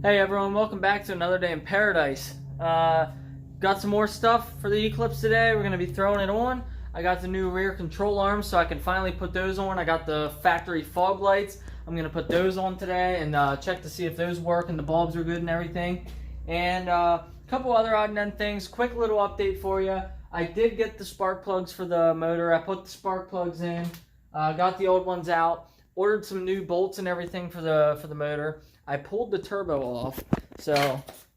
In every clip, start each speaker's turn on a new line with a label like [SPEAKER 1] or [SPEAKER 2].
[SPEAKER 1] Hey everyone, welcome back to another day in paradise. Got some more stuff for the Eclipse today. We're going to be throwing it on. I got the new rear control arms so I can finally put those on. I got the factory fog lights. I'm going to put those on today and check to see if those work and the bulbs are good and everything. And a couple other odd and end things. Quick little update for you. I did get the spark plugs for the motor. I put the spark plugs in, got the old ones out, ordered some new bolts and everything for the motor. I pulled the turbo off, so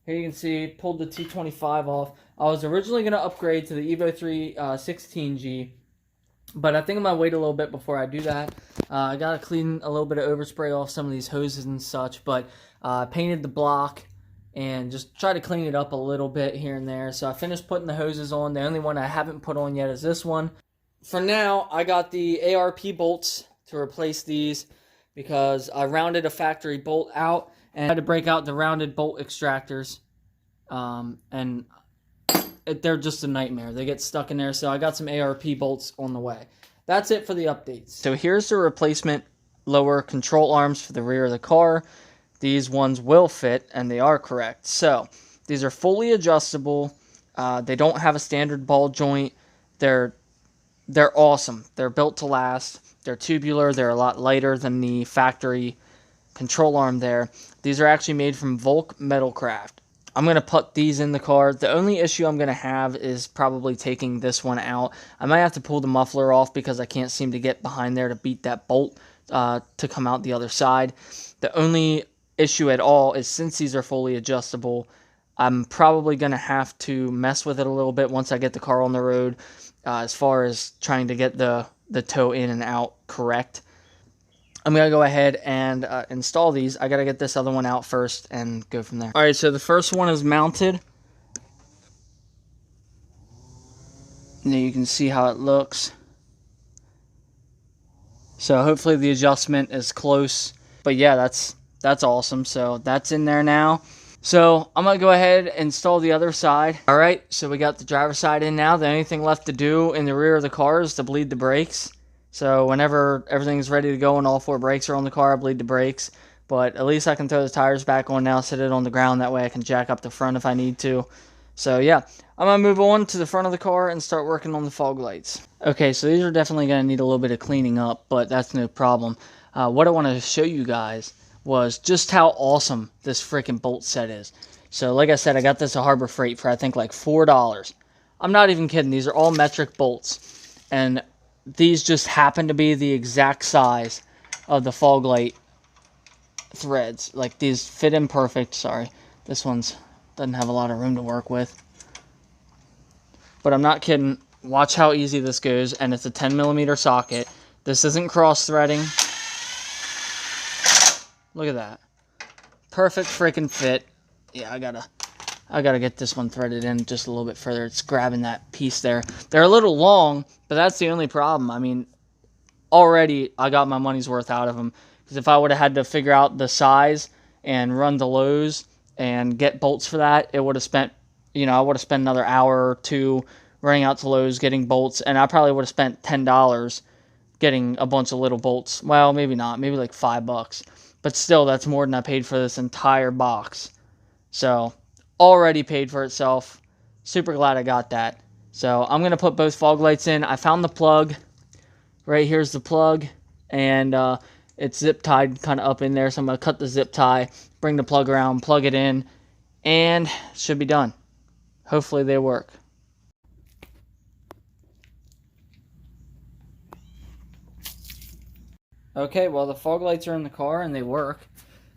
[SPEAKER 1] here you can see, pulled the T25 off. I was originally going to upgrade to the Evo 3 16G, but I think I'm going to wait a little bit before I do that. I got to clean a little bit of overspray off some of these hoses and such, but painted the block and just try to clean it up a little bit here and there. So I finished putting the hoses on. The only one I haven't put on yet is this one. For now, I got the ARP bolts to replace these, because I rounded a factory bolt out and had to break out the rounded bolt extractors. They're just a nightmare. They get stuck in there, so I got some ARP bolts on the way. That's it for the updates. So here's the replacement lower control arms for the rear of the car. These ones will fit, and they are correct. So these are fully adjustable. They don't have a standard ball joint. They're awesome. They're built to last. They're tubular. They're a lot lighter than the factory control arm there. These are actually made from Volk Metalcraft. I'm going to put these in the car. The only issue I'm going to have is probably taking this one out. I might have to pull the muffler off because I can't seem to get behind there to beat that bolt to come out the other side. The only issue at all is, since these are fully adjustable, I'm probably going to have to mess with it a little bit once I get the car on the road, as far as trying to get the toe in and out correct. I'm going to go ahead and install these. I got to get this other one out first and go from there. Alright, so the first one is mounted. Now you can see how it looks. So hopefully the adjustment is close. But yeah, that's awesome. So that's in there now. So I'm going to go ahead and install the other side. Alright, so we got the driver's side in now. The only thing left to do in the rear of the car is to bleed the brakes. So whenever everything's ready to go and all 4 brakes are on the car, I bleed the brakes. But at least I can throw the tires back on now, sit it on the ground. That way I can jack up the front if I need to. So yeah, I'm going to move on to the front of the car and start working on the fog lights. Okay, so these are definitely going to need a little bit of cleaning up, but that's no problem. What I wanted to show you guys was just how awesome this freaking bolt set is. So like I said, I got this at Harbor Freight for I think like $4. I'm not even kidding. These are all metric bolts, and these just happen to be the exact size of the fog light threads. Like, these fit in perfect. Sorry, this one's doesn't have a lot of room to work with, but I'm not kidding. Watch how easy this goes, and it's a 10mm socket. This isn't cross threading. Look at that. Perfect freaking fit. Yeah, I gotta get this one threaded in just a little bit further. It's grabbing that piece there. They're a little long, but that's the only problem. I mean, already I got my money's worth out of them. Because if I would have had to figure out the size and run to Lowe's and get bolts for that, it would have spent, I would have spent another hour or two running out to Lowe's getting bolts, and I probably would have spent $10 getting a bunch of little bolts. Well, maybe not. Maybe like $5. But still, that's more than I paid for this entire box. So, already paid for itself. Super glad I got that. So, I'm going to put both fog lights in. I found the plug. Right here's the plug. And it's zip tied kind of up in there. So, I'm going to cut the zip tie, bring the plug around, plug it in, and it should be done. Hopefully they work. Okay, well, the fog lights are in the car and they work.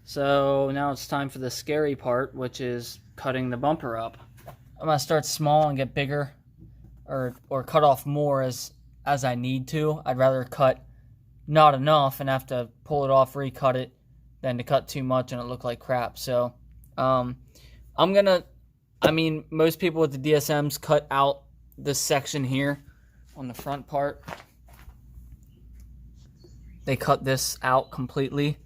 [SPEAKER 1] So now it's time for the scary part, which is cutting the bumper up. I'm going to start small and get bigger, or cut off more as I need to. I'd rather cut not enough and have to pull it off, recut it, than to cut too much and it look like crap. So most people with the DSMs cut out this section here on the front part. They cut this out completely,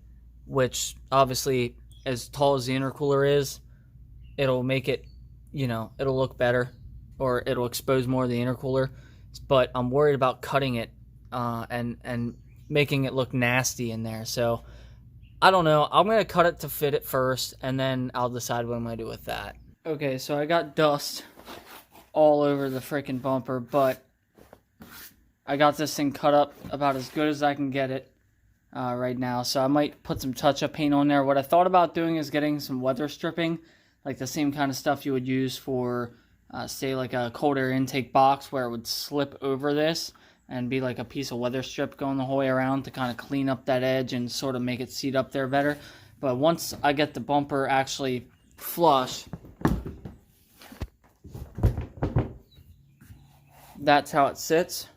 [SPEAKER 1] which obviously, as tall as the intercooler is, it'll make it, it'll look better, or it'll expose more of the intercooler. But I'm worried about cutting it and making it look nasty in there. So I don't know. I'm going to cut it to fit it first, and then I'll decide what I'm going to do with that. Okay, so I got dust all over the freaking bumper, but I got this thing cut up about as good as I can get it right now. So I might put some touch-up paint on there. What I thought about doing is getting some weather stripping, like the same kind of stuff you would use for, say, like a cold air intake box where it would slip over this and be like a piece of weather strip going the whole way around to kind of clean up that edge and sort of make it seat up there better. But once I get the bumper actually flush, that's how it sits.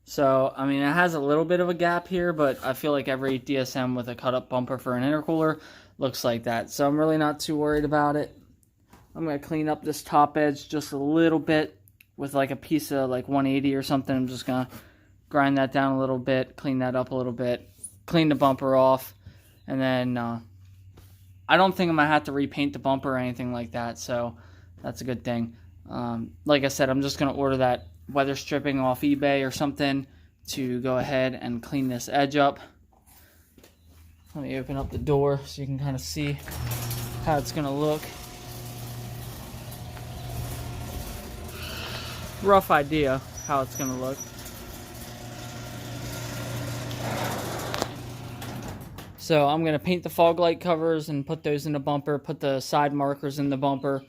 [SPEAKER 1] So, I mean, it has a little bit of a gap here, but I feel like every DSM with a cut-up bumper for an intercooler looks like that. So I'm really not too worried about it. I'm going to clean up this top edge just a little bit with like a piece of like 180 or something. I'm just going to grind that down a little bit, clean that up a little bit, clean the bumper off, and then I don't think I'm going to have to repaint the bumper or anything like that, so that's a good thing. Like I said, I'm just going to order that weather stripping off eBay or something to go ahead and clean this edge up. Let me open up the door so you can kind of see how it's going to look. Rough idea how it's going to look. So I'm going to paint the fog light covers and put those in the bumper, put the side markers in the bumper.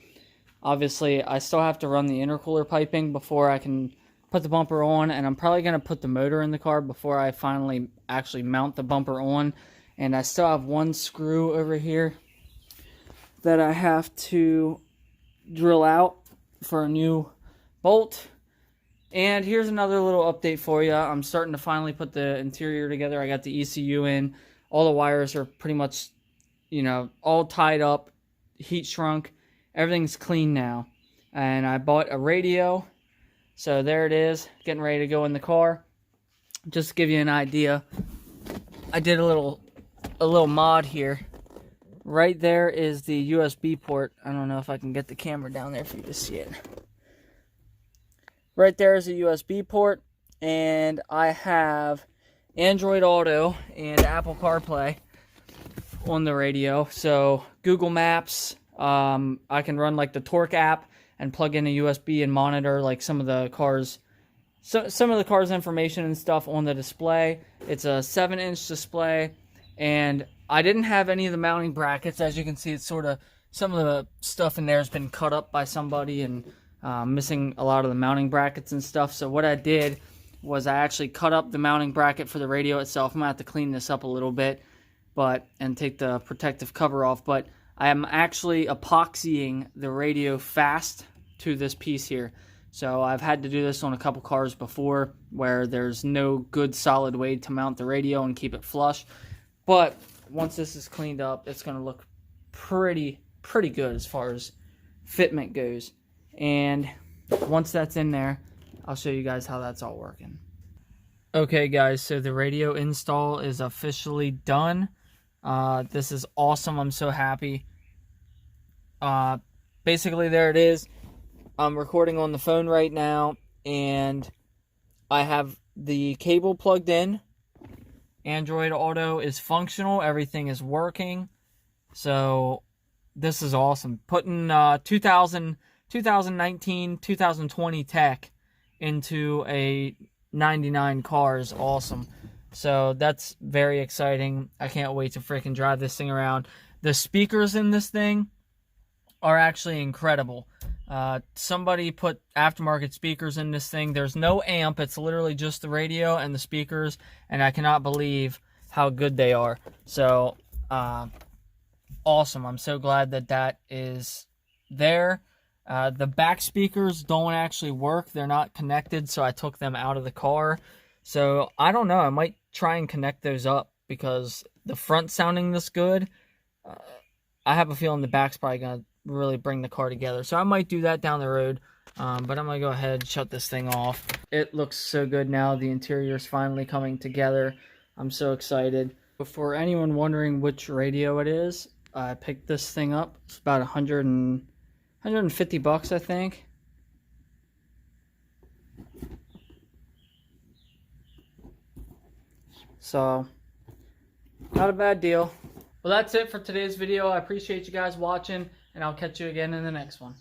[SPEAKER 1] Obviously, I still have to run the intercooler piping before I can put the bumper on, and I'm probably going to put the motor in the car before I finally actually mount the bumper on. And I still have one screw over here that I have to drill out for a new bolt. And here's another little update for you. I'm starting to finally put the interior together. I got the ECU in. All the wires are pretty much, you know, all tied up, heat shrunk. Everything's clean now. And I bought a radio. So there it is, getting ready to go in the car. Just to give you an idea, I did a little mod here. Right there is the USB port. I don't know if I can get the camera down there for you to see it. Right there is a USB port, and I have Android Auto and Apple CarPlay on the radio. So Google Maps, I can run like the Torque app and plug in a USB and monitor like some of the car's information and stuff on the display. It's a 7-inch display, and I didn't have any of the mounting brackets. As you can see, it's sort of, some of the stuff in there has been cut up by somebody and missing a lot of the mounting brackets and stuff. So what I did was I actually cut up the mounting bracket for the radio itself. I'm going to have to clean this up a little bit and take the protective cover off, but I am actually epoxying the radio fast to this piece here. So I've had to do this on a couple cars before where there's no good solid way to mount the radio and keep it flush. But once this is cleaned up, it's going to look pretty good as far as fitment goes. And once that's in there, I'll show you guys how that's all working. Okay guys, so the radio install is officially done. This is awesome. I'm so happy. Basically there it is. I'm recording on the phone right now, and I have the cable plugged in. Android Auto is functional. Everything is working. So this is awesome. Putting 2019, 2020 tech into a 99 car is awesome. So that's very exciting. I can't wait to freaking drive this thing around. The speakers in this thing are actually incredible. Somebody put aftermarket speakers in this thing. There's no amp. It's literally just the radio and the speakers, and I cannot believe how good they are. So awesome. I'm so glad that that is there. The back speakers don't actually work. They're not connected, so I took them out of the car. So I don't know. I might try and connect those up because the front sounding this good, I have a feeling the back's probably going to really bring the car together. So I might do that down the road, but I'm going to go ahead and shut this thing off. It looks so good now. The interior is finally coming together. I'm so excited. For anyone wondering which radio it is, I picked this thing up. It's about 150 bucks, I think. So Not a bad deal. Well, that's it for today's video. I appreciate you guys watching, and I'll catch you again in the next one.